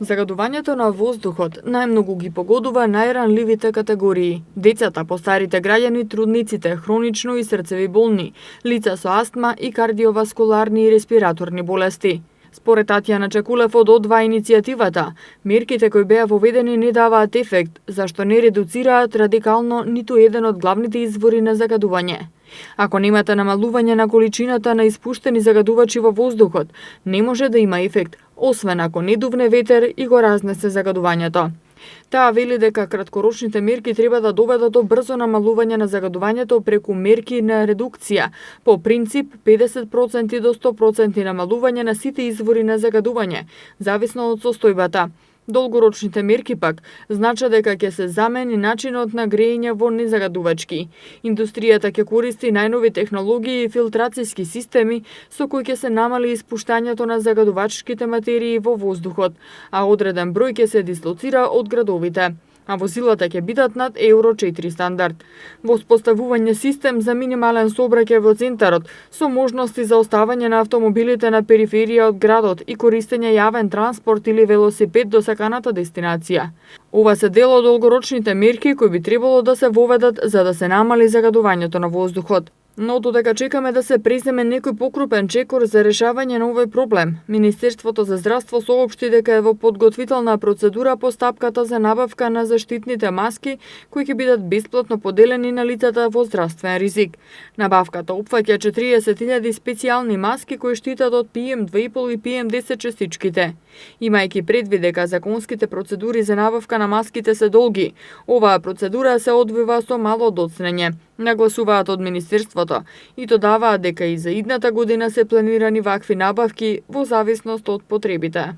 Загадувањето на воздухот најмногу ги погодува најранливите категории: децата, постарите граѓани, трудниците, хронично и срцеви болни, лица со астма и кардиоваскуларни и респираторни болести. Според Татјана Чекулев од О2 иницијативата, мерките кои беа воведени не даваат ефект, зашто не редуцираат радикално ниту еден од главните извори на загадување. Ако немате намалување на количината на испуштени загадувачи во воздухот, не може да има ефект, освен ако не дувне ветер и го разнесе загадувањето. Таа вели дека краткорочните мерки треба да доведат до брзо намалување на загадувањето преку мерки на редукција, по принцип 50% до 100% намалување на сите извори на загадување, зависно од состојбата. Долгорочните мерки пак значат дека ќе се замени начинот на грејење во незагадувачки. Индустријата ќе користи најнови технологии и филтрацијски системи со кои ќе се намали испуштањето на загадувачките материи во воздухот, а одреден број ќе се дислоцира од градовите, а возилата ќе бидат над Евро 4 стандард. Во споставување систем за минимален сообраќај во центарот, со можности за оставање на автомобилите на периферија од градот и користење јавен транспорт или велосипед до саканата дестинација. Ова се дел од долгорочните мерки кои би требало да се воведат за да се намали загадувањето на воздухот. Но додека чекаме да се преземе некој покрупен чекор за решавање на овој проблем, Министерството за здравство соопшти дека е во подготвителна процедура постапката за набавка на заштитните маски кои ќе бидат бесплатно поделени на лицата во здравствен ризик. Набавката опфаќа 40.000 специјални маски кои штитат од PM2,5 и PM10 частичките. Имајќи предвид дека законските процедури за набавка на маските се долги, оваа процедура се одвива со мало доцнење, нагласуваат од Министерството, и додаваат дека и за идната година се планирани вакви набавки во зависност од потребите.